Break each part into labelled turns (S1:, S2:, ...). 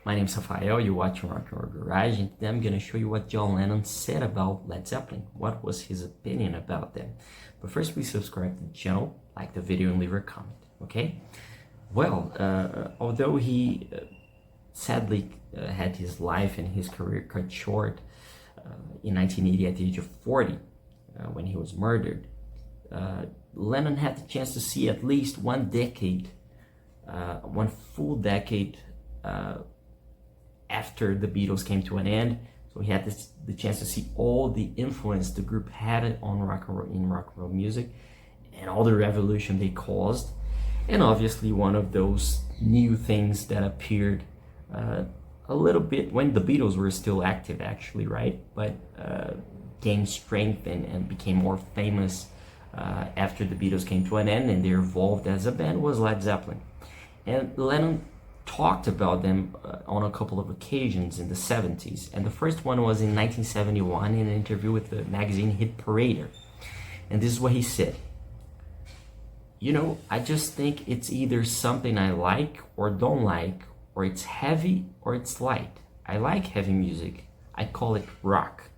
S1: My name's Rafael, you're watching Rock and Roll Garage, and today I'm going to show you what John Lennon said about Led Zeppelin. What was his opinion about them? But first, please subscribe to the channel, like the video, and leave a comment, okay? Well, although he sadly had his life and his career cut short in 1980 at the age of 40, when he was murdered, Lennon had the chance to see at least one full decade after the Beatles came to an end. So he had the chance to see all the influence the group had on rock and roll music, and all the revolution they caused. And obviously one of those new things that appeared a little bit when the Beatles were still active, actually, right? But gained strength and became more famous after the Beatles came to an end and they evolved as a band, was Led Zeppelin. And Lennon talked about them on a couple of occasions in the 70s. And the first one was in 1971 in an interview with the magazine Hit Parader. And this is what he said. You know, I just think it's either something I like or don't like, or it's heavy or it's light. I like heavy music. I call it rock.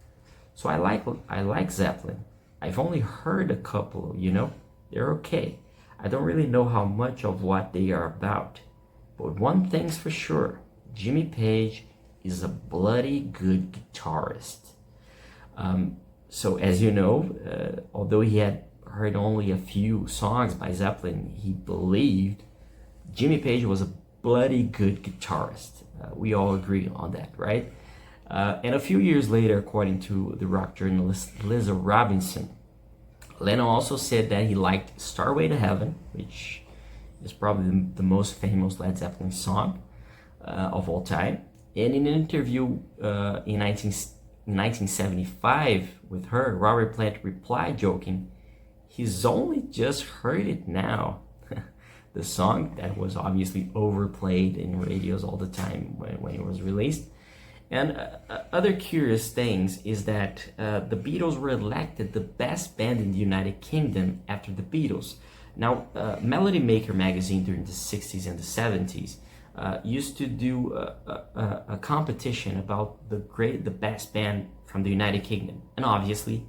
S1: So I like Zeppelin. I've only heard a couple, you know, they're okay. I don't really know how much of what they are about. But one thing's for sure, Jimmy Page is a bloody good guitarist. So as you know, although he had heard only a few songs by Zeppelin, he believed Jimmy Page was a bloody good guitarist. We all agree on that, right? And a few years later, according to the rock journalist Lisa Robinson, Lennon also said that he liked Starway to Heaven, which is probably the most famous Led Zeppelin song of all time. And in an interview in 1975 with her, Robert Plant replied, joking, "He's only just heard it now." The song that was obviously overplayed in radios all the time when it was released. And other curious things is that the Beatles were elected the best band in the United Kingdom after the Beatles. Now, Melody Maker magazine during the 60s and the 70s used to do a competition about the best band from the United Kingdom. And obviously,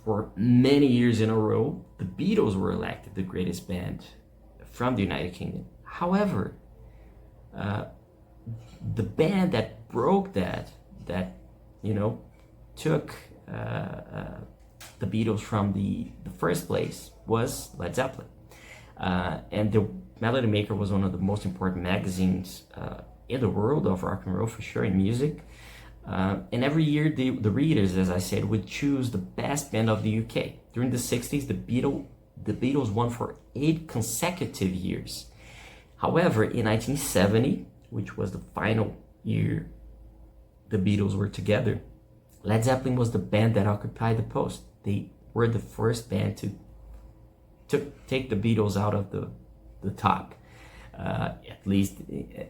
S1: for many years in a row, the Beatles were elected the greatest band from the United Kingdom. However, the band that broke that you know, took the Beatles from the first place was Led Zeppelin. And the Melody Maker was one of the most important magazines in the world of rock and roll, for sure, in music. And every year the readers, as I said, would choose the best band of the UK. During the 60s, the Beatles won for 8 consecutive years. However, in 1970, which was the final year the Beatles were together, Led Zeppelin was the band that occupied the post. They were the first band to take the Beatles out of the top, at least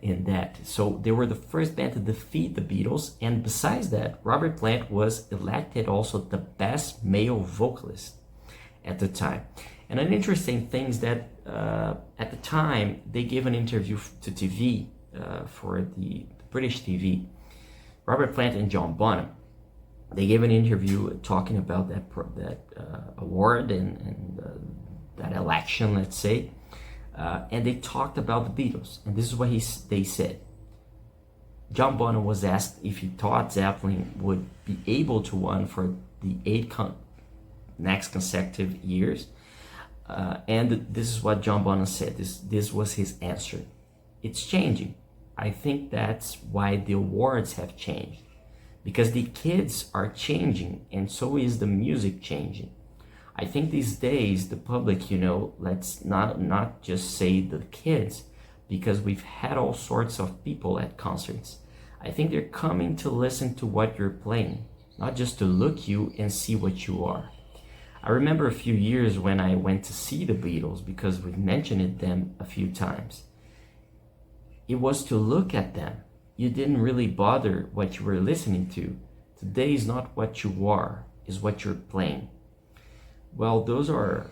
S1: in that. So they were the first band to defeat the Beatles, and besides that, Robert Plant was elected also the best male vocalist at the time. And an interesting thing is that at the time, they gave an interview to TV, for the British TV, Robert Plant and John Bonham. They gave an interview talking about that award and that election, let's say, and they talked about the Beatles. And this is what they said. John Bonham was asked if he thought Zeppelin would be able to win for the 8 next consecutive years, and this is what John Bonham said. This was his answer. It's changing. I think that's why the awards have changed, because the kids are changing and so is the music changing. I think these days the public, you know, let's not just say the kids, because we've had all sorts of people at concerts. I think they're coming to listen to what you're playing, not just to look you and see what you are. I remember a few years when I went to see the Beatles, because we've mentioned them a few times. It was to look at them. You didn't really bother what you were listening to. Today is not what you are, is what you're playing. Well, those are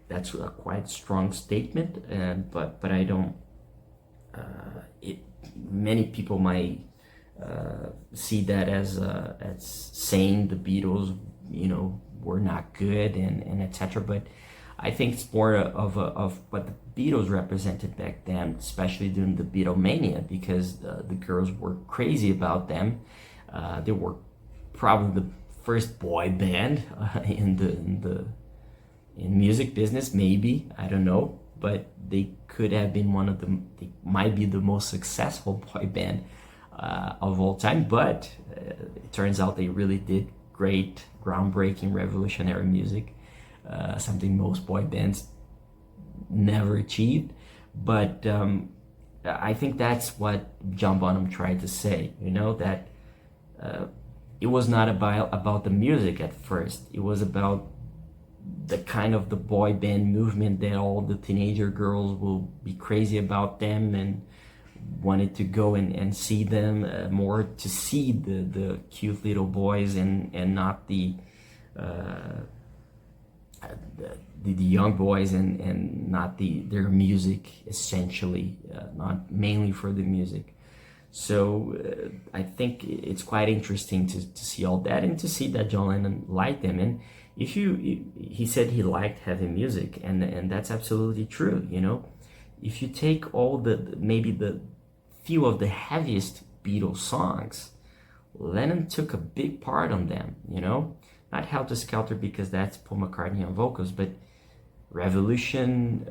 S1: that's a quite strong statement, but I don't many people might see that as saying the Beatles, were not good and etc. But I think it's more of what the Beatles represented back then, especially during the Beatlemania, because the girls were crazy about them. They were probably the first boy band in music business, maybe, I don't know, but they could have been they might be the most successful boy band of all time. But it turns out they really did great, groundbreaking, revolutionary music, something most boy bands never achieved. But I think that's what John Bonham tried to say, that it was not about the music at first. It was about the kind of the boy band movement that all the teenager girls will be crazy about them and wanted to go and see them, more to see the cute little boys and not the young boys, and not their music, essentially, not mainly for the music. So I think it's quite interesting to see all that, and to see that John Lennon liked them. And he said he liked heavy music, and that's absolutely true. If you take all maybe the few of the heaviest Beatles songs, Lennon took a big part on them. Not Helter Skelter, because that's Paul McCartney on vocals, but Revolution,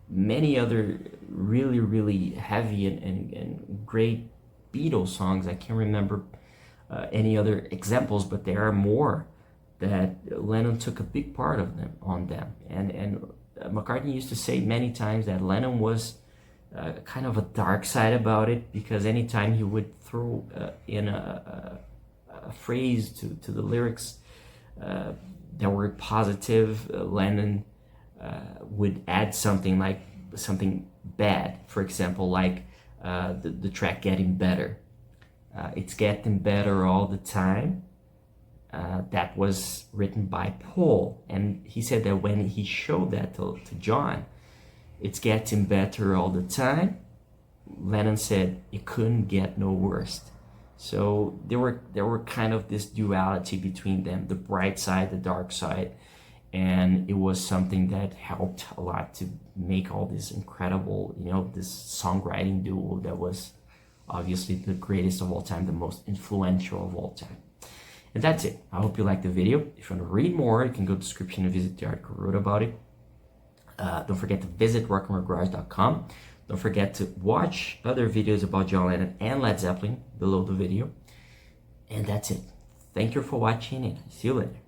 S1: many other really, really heavy and great Beatles songs. I can't remember any other examples, but there are more that Lennon took a big part of them on them. And McCartney used to say many times that Lennon was kind of a dark side about it, because anytime he would throw in a phrase to the lyrics that were positive, Lennon would add something like something bad. For example, like the track Getting Better. It's getting better all the time. That was written by Paul, and he said that when he showed that to John, it's getting better all the time, Lennon said it couldn't get no worse. So there were kind of this duality between them, the bright side, the dark side, and it was something that helped a lot to make all this incredible, this songwriting duo that was obviously the greatest of all time, the most influential of all time. And that's it. I hope you liked the video. If you want to read more, you can go to the description and visit the article I wrote about it. Don't forget to visit rockandrollgarage.com. Don't forget to watch other videos about John Lennon and Led Zeppelin below the video. And that's it. Thank you for watching, and see you later.